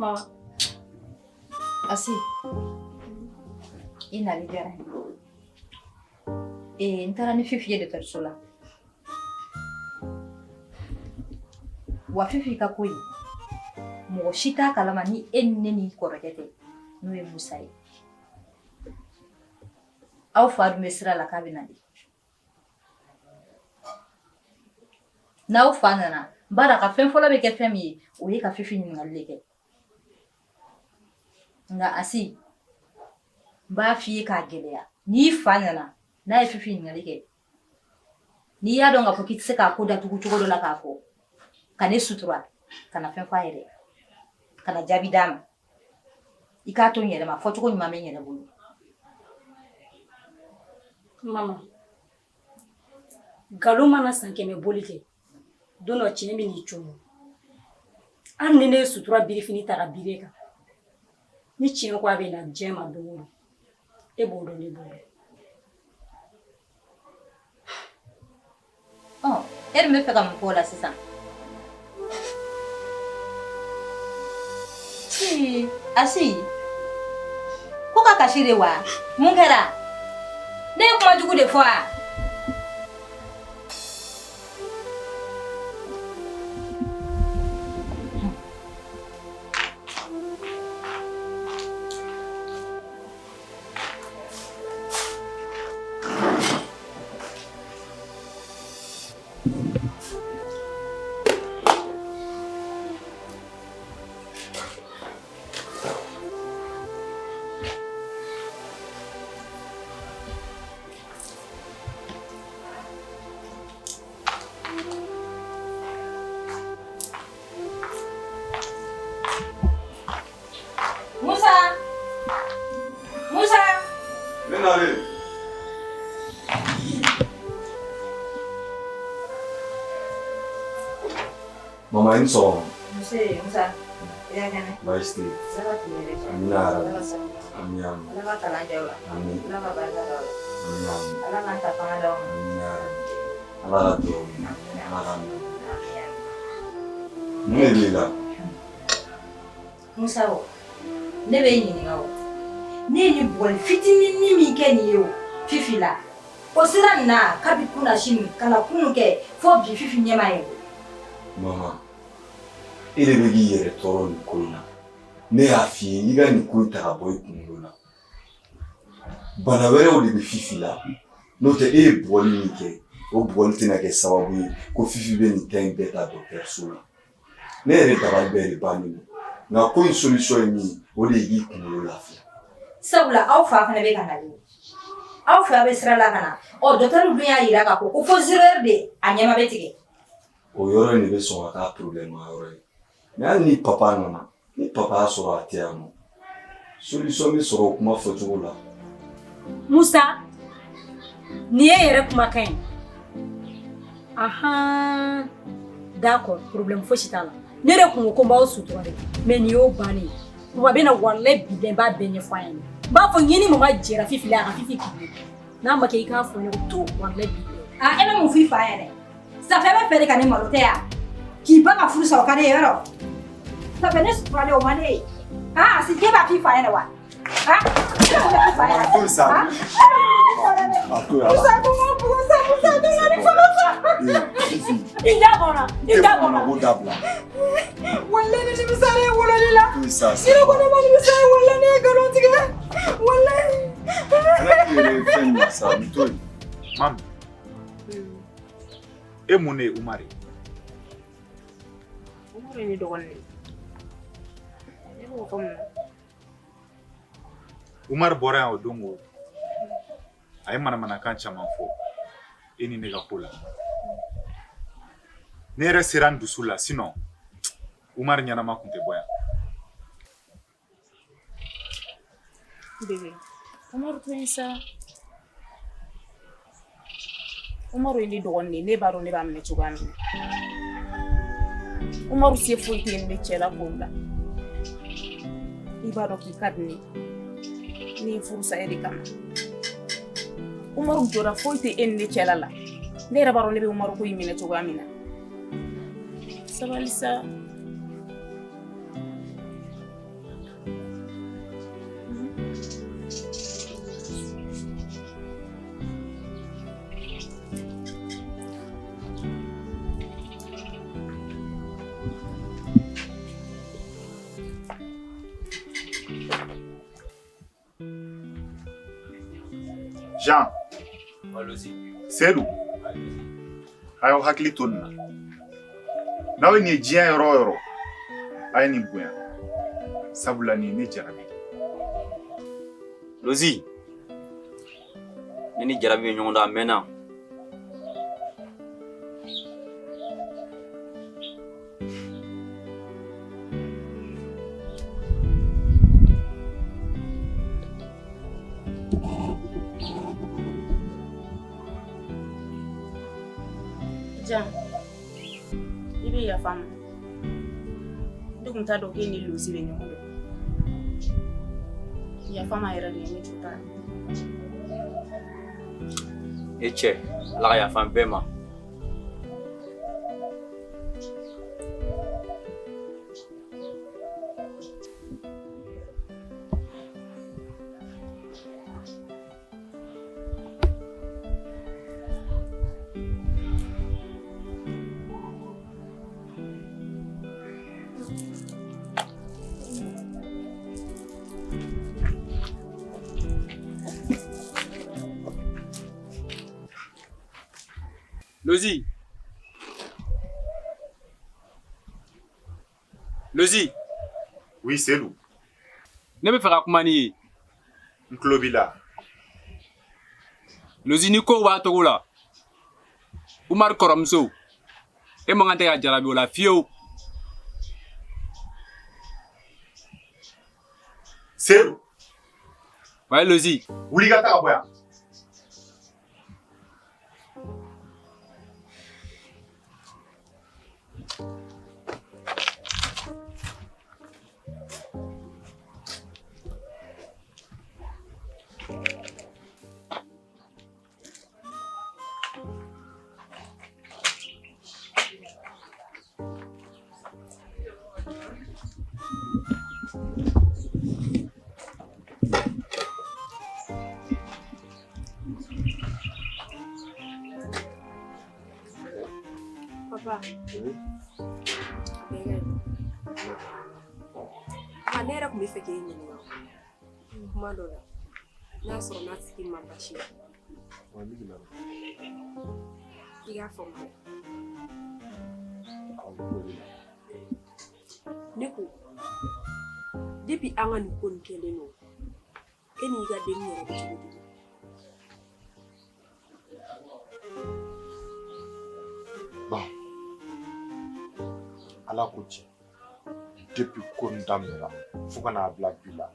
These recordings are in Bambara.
Mama. Asi. Ina libera. Ntara ni Fifi de Tersola. Wa Fifi ka koyi. Mo shita kalama ni enneni korojete. No e Musa ye. Aw fa dum sira la kabina di. N'aw fa nana bara ka fɛn fɔlɔ bɛ kɛ fɛn min ye o ye ka Fifi ɲininkali kɛ. Nga Asi b'a f'i ye k'a gɛlɛya n'i fa nana n'a ye Fifi ɲininkali kɛ n'i y'a dɔn k'a fɔ k'i tɛ se k'a ko datugu cogo dɔ la k'a fɔ ka ne sutura kana fɛn f'a yɛrɛ kana jaabi d'a ma i k'a to n yɛrɛ ma fɔcogo ɲuman bɛ n yɛrɛ bolo. Mama. Galon mana san 100 boli kɛ don dɔ tiɲɛ bɛ n'i coono hali ni ne ye sutura birifini ta ka biri kan ni tiɲɛ ko a bɛ na diɲɛ ma don o don e b'o dɔn ne b'o dɔn. E dun bɛ fɛ ka mun fɔ o la sisan? Asi ko ka kasi de wa mun kɛra ne ye kuma jugu de fɔ wa? Mama ini so. Musa. Ya kan. Baisti. Amina. Amina. Alama kalan jawla. Amin. Alama barka dawla. Amina. Alama ta fanga daw. Amina. Allah do. Allah. Ne lila. Musa o. Ne be ɲininka o. Ne ni bol fitinin ni min kɛ ni ye o. Fifi la. O sira na kabi kuna shin kala kunu kɛ fo bi Fifi ɲɛma ye. Mama. Ele bɛ k'i yɛrɛ tɔɔrɔ nin ko in na. Ne y'a f'i ye i ka nin ko in ta ka bɔ i kunkolo la. Bana wɛrɛw de bɛ Fifi la. N'o tɛ e ye bɔli min kɛ o bɔli tɛna kɛ sababu ye ko Fifi bɛ nin kɛ in bɛɛ ta dɔgɔtɔrɔso la. Ne yɛrɛ dabali bɛɛ de bannen don. Nka ko in solution ye min ye o de ye k'i kunkolo lafiya. Sabula aw fa fana bɛ ka na de. Aw fa bɛ sira la ka na. Docteur dun y'a yira k'a fɔ ko fo 0 heure de a ɲɛma bɛ tigɛ. O yɔrɔ in de bɛ sɔn ka k'a problème yɔrɔ ye. Mais hali ni papa nana, ni papa y'a sɔrɔ a tɛ yan nɔ, solution bɛ sɔrɔ o kuma fɔcogo la. Musa, nin ye yɛrɛ kumakan ye. Ahan, d'accord, problème fosi t'a la. Ne de kun ko n b'aw sutura de, mais nin y'o bannen ye. Kuma bɛ na walahi bilahi n b'a bɛɛ ɲɛfɔ a ɲɛna. N b'a fɔ n ni mama jɛra Fifi la a ka Fifi k'i ye. N'a ma kɛ i k'a fɔ ne ko tout walahi bilahi. E bɛ mun fɔ i fa yɛrɛ? Safi bɛ fɛ de ka ne malo tɛ yan. K'i ba ka furu sa o ka di ye yɔrɔ. Safi ne suturalen o man di ye. Asi k'e b'a f'i fa ɲɛna wa? Musa, Mam, e mun ne Umari? Umari ni dɔgɔnin. Ne b'o fɔ mun na? Umar bɔra yan o don o. A ye manamanakan caman fɔ e ni ne ka ko la. Ne yɛrɛ sera n dusu la sinon Umar ɲɛnama kun tɛ bɔ yan. Bébé, Umar to yen sa. Umar ye ne dɔgɔnin ne b'a dɔn ne b'a minɛ cogoya min na. Umar se foyi tɛ ne cɛ la ko la. I b'a dɔn k'i ka di ne. Ni furu sa de kama. Umar jɔra foyi tɛ e ni ne cɛla la. Ne yɛrɛ b'a dɔn ne bɛ Umar ko in minɛ cogoya min na. Sabali sa. Jean. Walozi. Seydou. Ayo hakili to na. Nawe ni jiya yoro. Ayi ni bonya. Sabula ni ne jarabi. Lozi. Ni jarabi ɲɔgɔn da mena. Jean, i bɛ yafa n ma. Ne tun t'a dɔn k'e ni Lozi bɛ ɲɔgɔn dɔn. Yafa n ma yɛrɛ de, ne tun t'a dɔn. E cɛ, Ala ka yafa an bɛɛ ma. Lozi. Lozi. Oui, Seydou. Ne bɛ fɛ ka kuma n'i ye. N tulo b'i la. Lozi ni kow b'a togo la. Umaru kɔrɔmuso. E man kan tɛ ka jarabi o la fiyewu. Seydou. Ouais, Lozi. Wuli ka taa ka bɔ yan. Papa. Ne yɛrɛ tun bɛ fɛ k'e ɲininka kuma dɔ la n'a sɔrɔ n'a tigi ma basi ye. I k'a faamu. Ne ko depuis an ka nin ko nin kɛlen don e n'i ka denni yɛrɛ bɛ cogo di? Bon, Ala ko tiɲɛ depuis ko nin daminɛra fo ka n'a bila bi la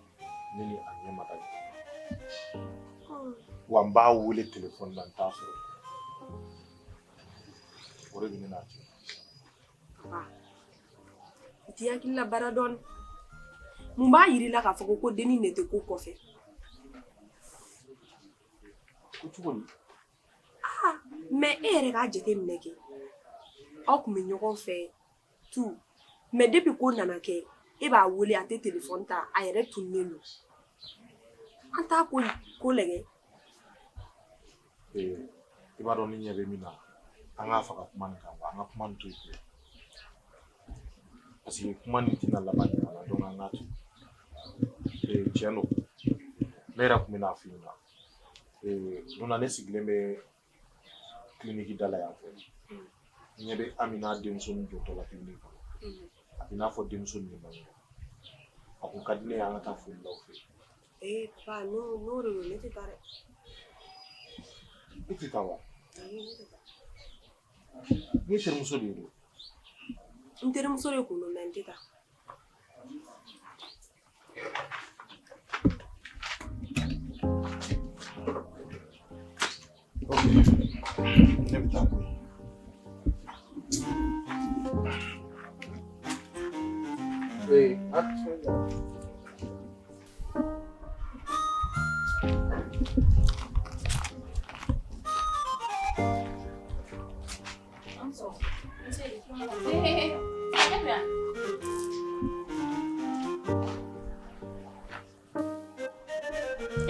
ne ni a ɲɛ ma da ɲɔgɔn na. Wa n b'a wele téléphone na n t'a sɔrɔ. O de bɛ ne n'a cɛ. Papa, i t'i hakili la baara dɔɔni. Mun b'a yir'i la k'a fɔ ko denni ne tɛ ko kɔfɛ? Ko cogo di? Mais e yɛrɛ k'a jateminɛ kɛ. Aw tun bɛ ɲɔgɔn fɛ tout. Mais depuis ko nana kɛ e b'a wele a tɛ téléphone ta a yɛrɛ tununnen don. An t'a ko lajɛ. I b'a dɔn ni ɲɛ bɛ min na an k'a faga kuma nin kan wa an ka kuma nin to yen parce que kuma nin tɛna laban ɲɔgɔn na donc an k'a to yen. Tiɲɛ don ne yɛrɛ tun bɛ n'a f'i ɲɛna don na ne sigilen bɛ clinique da la yan fɛ n ɲɛ bɛ Amina denmuso min jɔtɔ la clinique kɔnɔ a bɛ n'a fɔ denmuso nin de man ɲɛ a ko ka di ne ye an ka taa foli la o fɛ. Papa, n'o de don ne tɛ taa dɛ. I tɛ taa wa? Ayi, ne tɛ taa. N'i terimuso de don. N terimuso de kun don mais n tɛ taa. Ok, ne bɛ taa bɔ yen. E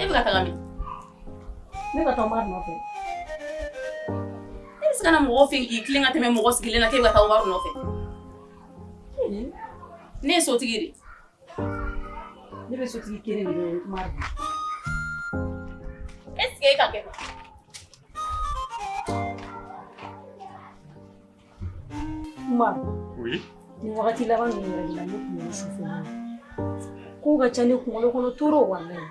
bɛ ka taga min? Ne ka taa Umaru nɔfɛ. E bɛ se ka na mɔgɔ fɛ k'i tilen ka tɛmɛ mɔgɔ sigilen na k'e bɛ ka taa Umaru nɔfɛ. Ne ye sotigi de. Ne bɛ sotigi kelen de bɛ Umaru. Est-ce Ke ka ke. Ma. Oui. Ni wakati laban min yɛrɛ la ne tun ye su fɛ ko ka ca ne kunkolo kɔnɔ toro wallahi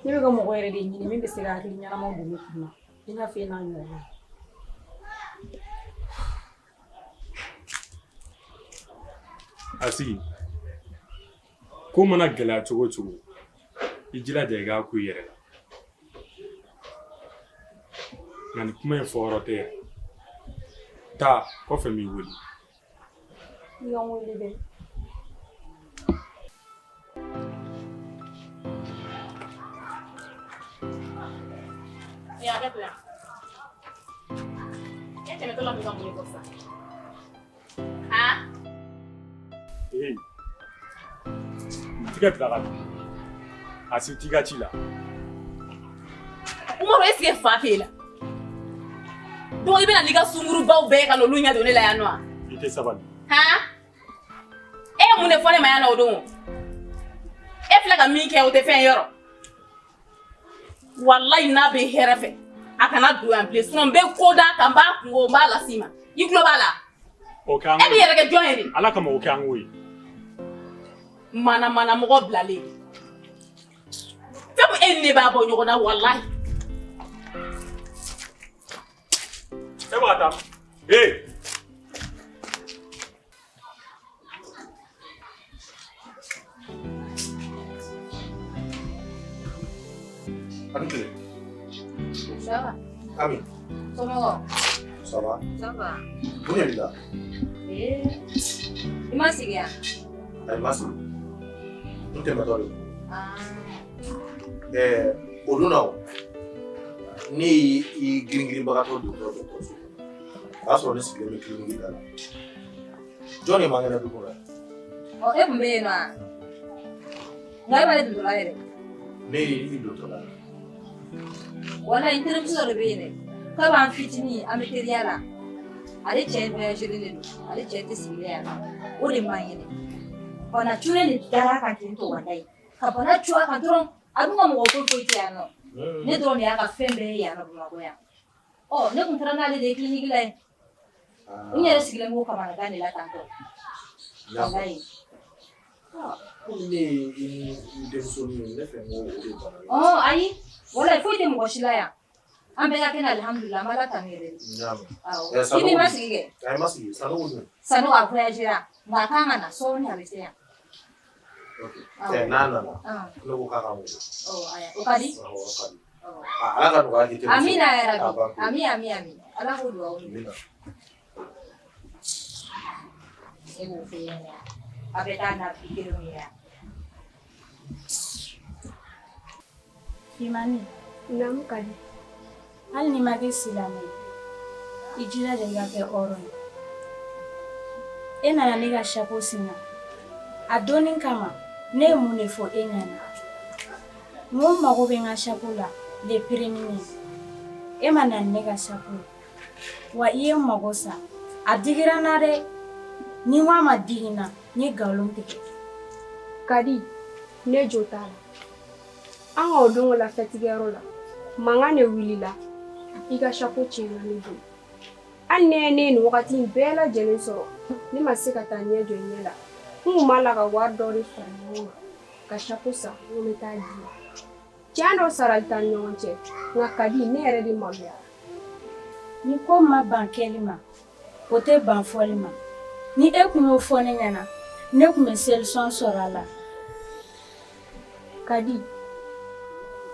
ne bɛ ka mɔgɔ yɛrɛ de ɲini min bɛ se ka hakili ɲɛnamaw don ne kun na i n'a fɔ e n'a ɲɔgɔn Asigi ko mana gɛlɛya cogo o cogo i jilaja i k'a ku i yɛrɛ la nka ni kuma in fɔyɔrɔ tɛ yɛrɛ taa kɔfɛ n b'i wele. i ka n wele dɛ. Ya, kata. Ya, tena tola mika mwenye kosa. Ha? Tiga bila asi tiga cila. Umaru eske fa fela. Donc i bena liga sunguru baw be ka lolu nya doni la yanwa. Ite sabali. Ha? E mun ne fone ma yana odon. E fla ka mi ke o te fen yoro. Wallahi na be herefe. Akana do en place. Non be koda kan ba kungo ba la sima. I globala. O kan. E bi yere ke join. Ala kama o kan we. Mana mo go blale. Fem en ne ba bo nyogona wallahi. E ba tam. Eh. Anke. Ça va. Ami. Comment va? Ça va. Ça va. Vous êtes là? Il m'a signé. Ay mas. Nous t'aimons toi. Ah. Oduna. Ni I green bagato docteur. Aso ne sigile me clinique là. Johnny mangena du ko. Oh, e mbe na. Ngai bale du la ere. Ne I docteur là. Wala interim so rebene. Ka ban fitini a materiala. Ale che voyager le. Ale che te sigile ya. O de mangene. Ona chune ni dara kan tinto wadai. Ka bana chua kan tron. Adunga mo ko ko ti ano. Ne drone ya ka fembe ya na buma go ya. Oh, ne kun trana le de clinique la. Unyere sigile mo ka bana gani la tanto. Wallahi. Ni demsoni ne fe mo Oh, ayi. Wala foi de mo shilaya. Ambe yake na alhamdulillah mala tanere. Nyama. Ah. Ibi masige. Ay masige sanu udu. Sanu akwajira. Ngakanga na soni habisea. Okay. Nana. Ah. Logo kaka mo. Oh, aya. Ukadi? Ukadi. Ala kan ko ati. Amina ya Rabbi. Ami. Ala hudu wa uli. Amina. Ego fiyenya. Abetana fikiru ya. Imani. Naam Kadi. Hali ni mage silame. Ijira de yake oron. Ena na nega shapo singa. Adonin kama ne mune fo enyana. Mo mago be nga shapo la le premini. Ema na nega shapo. Wa iye mago sa. Adigira na re ni wa madigina ni galon tike. Kadi, ne jotala. An ka o don la fɛtigɛyɔrɔ la mankan ne wulila I ka chapeau tiɲɛna ne bolo hali ne ye ne nin wagati in bɛɛ lajɛlen sɔrɔ ne ma se ka taa ɲɛ jɔ ɲɛ la n kun b'a la ka wari dɔ de fara ɲɔgɔn kan ka chapeau san n ko n bɛ taa di tiɲɛ dɔ sarali t'an ni ɲɔgɔn cɛ nka Kadi ne yɛrɛ de maloyara ni ko ma ban kɛli ma o tɛ ban fɔli ma ni e kun y'o fɔ ne ɲɛna ne kun bɛ solution sɔrɔ a la Kadi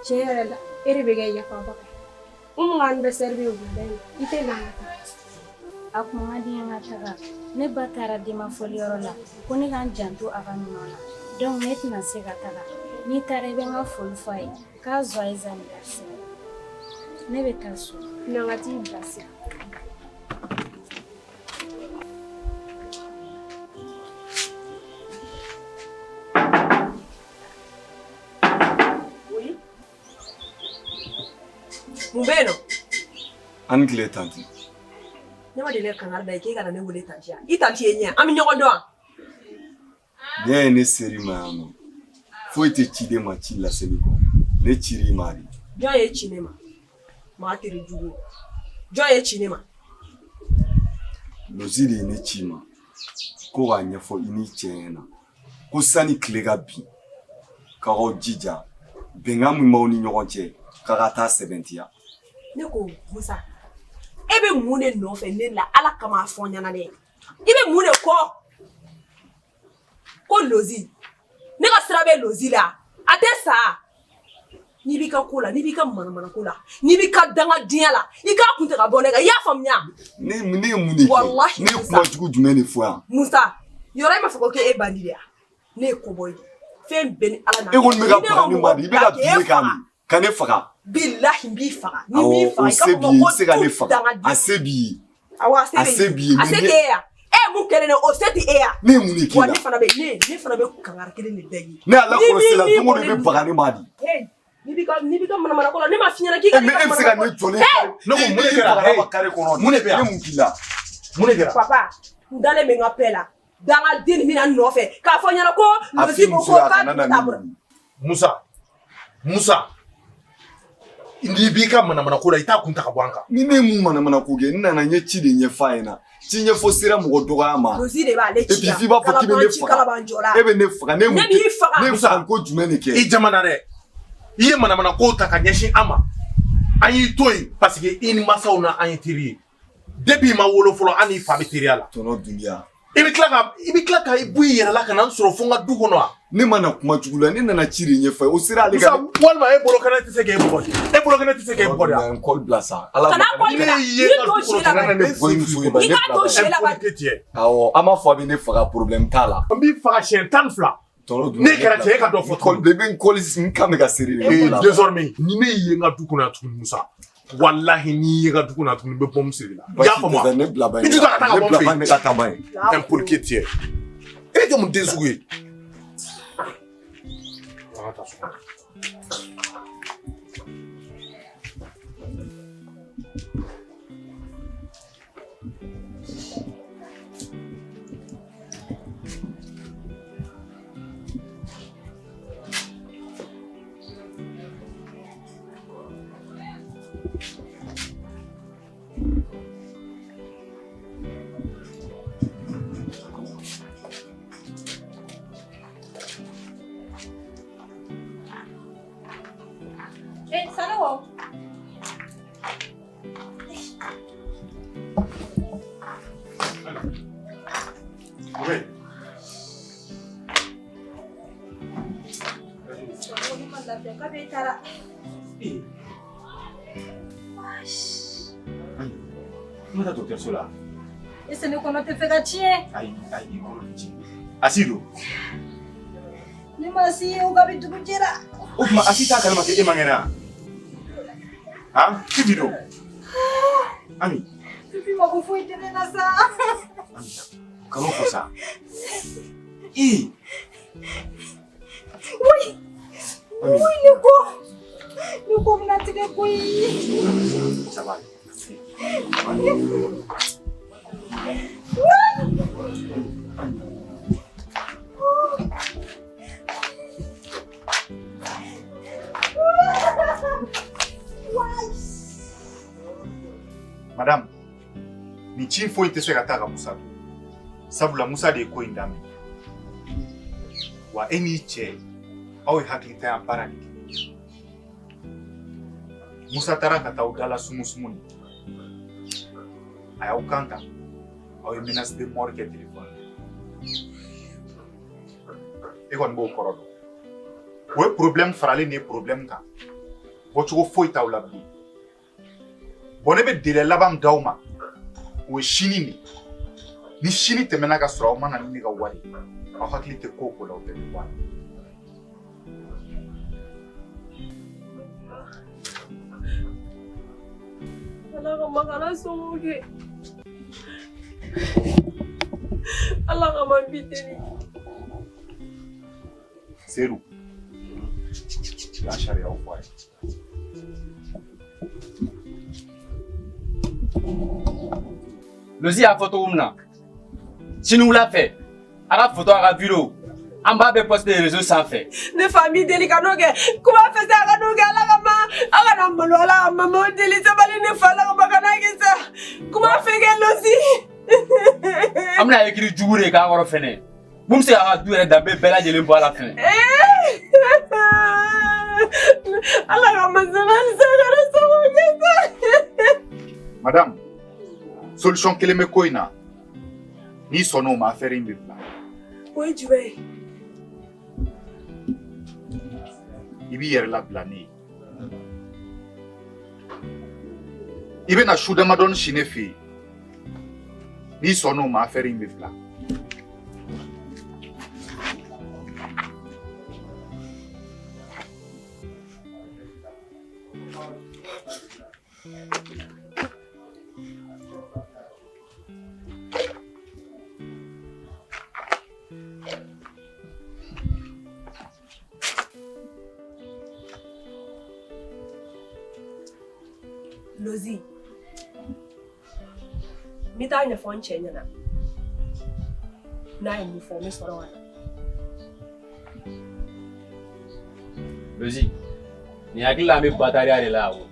tiɲɛ yɛrɛ la e de bɛ kɛ yafabaga ye n mun ka anniversaire bɛ wulada in I tɛ na ka taa a kun ka di n ka taga ne ba taara denmafɔliyɔrɔ la ko ne ka n janto a ka minɛnw na donc ne tɛna se ka taga n'i taara I bɛ n ka foli fɔ a ye k'a joyeux anniversaire ne bɛ taa so na n ka t'i bilasira Mun bɛ yen nɔ? An tile tanti. Ne ma deli ka kangari da I k'e kana ne wele tanti ya. I tanti ye ɲɛ, an bɛ ɲɔgɔn dɔn wa? Diɲɛ ye ne seri ma yan nɔ. Foyi tɛ ciden ma ci laseli kɔ. ne ciri ma de. Jɔn ye ci ne ma maa teri jugu jɔn ye ci ne ma Lozi de ye ne ci ma ko k'a ɲɛfɔ i ni cɛ ɲɛna ko sani tile ka bin k'aw jija bɛnkan min b'aw ni ɲɔgɔn cɛ k'a ka taa sɛbɛntiya. ne ko Musa e bɛ mun de nɔfɛ ne la Ala kama a fɔ n ɲɛna dɛ i bɛ mun de kɔ ko Lozi ne ka sira bɛ Lozi la a tɛ sa n'i b'i ka ko la n'i b'i ka manamana ko la n'i b'i ka dangadenya la i k'a kun tɛ ka bɔ ne kan i y'a faamuya. ne ye mun de kɛ ne ye kuma jugu jumɛn de fɔ yan. Musa yɔrɔ e ma fɔ ko k'e bandi de ya ne ye kɔbɔ ye fɛn bɛɛ ni Ala na. e kɔni bɛ ka baga ne ma de i bɛ ka bin ka ne faga. bilahi n b'i faga ni b'i faga i ka fɔ ko se ka ne faga a se b'i ye. awɔ a se b'i ye a se t'e ye yan e ye mun kɛlen ye o se tɛ e yan. ne ye mun de k'i la wa ne fana bɛ kangari kelen de bɛɛ ye. ne Ala kɔlɔsi la don o don i bɛ baga ne ma de. n'i b'i ka manamana ko la ne ma f'i ɲɛna k'i ka ne ka e bɛ se ka ne jɔ ne ko mun de kɛra kare kɔnɔ mun de bɛ yan mun k'i la mun de kɛra. papa n dalen bɛ n ka paix la dangaden min na n nɔfɛ k'a fɔ n ɲɛna ko Lozi ko k'a t'a bolo. Musa n'i b'i ka manamana ko la i t'a kun ta ka bɔ an kan. ni ne ye mun manamana ko kɛ n nana n ye ci de ɲɛf'a ɲɛna ci ɲɛfɔ sera mɔgɔ dɔgɔya ma. Lozi de b'ale ci la et puis f'i b'a fɔ k'i bɛ ne faga e bɛ ne faga ne b'i faga. ne bɛ faga ko jumɛn de kɛ. i jamana dɛ i ye manamana ko ta ka ɲɛsin an ma an y'i to yen parce que i ni masaw na an ye teri ye depuis i ma wolo fɔlɔ an n'i fa bɛ teriya la. tɔnɔ Dunbiya. i bɛ tila ka bɔ i yɛrɛ la ka na n sɔrɔ fo n ka du kɔnɔ wa. ne ma na kuma jugu la ne nana ci de ɲɛfɔ o sera ale ka. walima e bolo kɛnɛ tɛ se k'e bugɔ de e bolo kɛnɛ tɛ se k'e bugɔ de. n kɔli bila sa. kana kɔli bila ne ye n ka du kɔnɔ kana ne bɔ i muso ye ba ne bila. awɔ an b'a fɔ a bɛ ne faga problème t'a la. n b'i faga siɲɛ 12. ne kɛra cɛ e ka dɔ fɔ tuguni. de bɛ n kɔli n kan bɛ ka seri de. désormais ni ne ye n ka du kɔnɔ yan tuguni Musa wallahi n'i ye n ka du kɔnɔ yan tuguni n bɛ bombe siri la. i y'a faamu ne bila ba ye i tɛ sɔn ka taa ka bɔ n fɛ yen. ne ka taa ba ye. impoliqué tiɲɛ e ye mun den sugu ye. Sanogo. Oui. Kuma taa dɔgɔtɔrɔso la. Ese ne kɔnɔ tɛ fɛ ka tiɲɛ. Ayi ayi kɔnɔ tɛ tiɲɛ. Asi don. Ne ma si ye o ka bi dugu jɛra. O tuma Asi t'a kalama k'e man kɛnɛ wa? Han? Fifi don. Ami. Fifi mako foyi tɛ ne na sa. Kan'o fɔ sa. Oui. Oui ne ko bɛna tigɛ koyi. Ça va. Madame, ni ci foyi tɛ se ka taa ka Musa to. Sabula Musa de ye ko in daminɛ. Wa e n'i cɛ aw ye hakilitanya baara de kɛ. Musa taara ka taa aw dala sumusumu ni. A y'aw kan ta. Aw ye menace de mort kɛ téléphone. E kɔni b'o kɔrɔ dɔn. O ye problème faralen ni ye problème kan. Bɔcogo foyi t'aw la bilen. Bon ne bɛ délai laban min d'aw ma o ye sini de. Ni sini tɛmɛna ka sɔrɔ aw ma na ni ne ka wari ye aw hakili tɛ ko o ko la aw bɛɛ bɛ bɔ a la. Ala ka makala sɔngɔ kɛ Ala ka ma bi teli. Seru i y'a sariyaw fɔ a ye. Lozi y'a fɔ cogo min na sini wula fɛ a ka photo a ka vidéo An b'a bɛɛ poster réseau sanfɛ. Ne famille deli ka n'o kɛ. Kuma fɛ sa a ka n'o kɛ Ala kama. A kana malo Ala kama. Mama o deli sabali ne fa la ka bɔ ka n'a kɛ sa. Kuma fɛ kɛ Lozi. An bɛna écrit jugu de k'a kɔrɔ fɛnɛ. Mun bɛ se k'a ka du yɛrɛ danbe bɛɛ lajɛlen bɔ a la fɛnɛ. Ala kama sabali sa kana sɔgɔ kɛ sa. Madame, solution kelen bɛ ko in na. N'i sɔnna o ma affaire in bɛ bila. O ye jumɛn ye? I b'i yɛrɛ labila ne ye. I bɛna su damadɔni si ne fɛ yen. N'i sɔnna o ma affaire in bɛ bila. Lozi, mi taa ɲɛfɔ n cɛ ɲɛna n'a ye min fɔ n bɛ sɔrɔ ka na. Lozi, ni hakili la an bɛ batariya de la wo.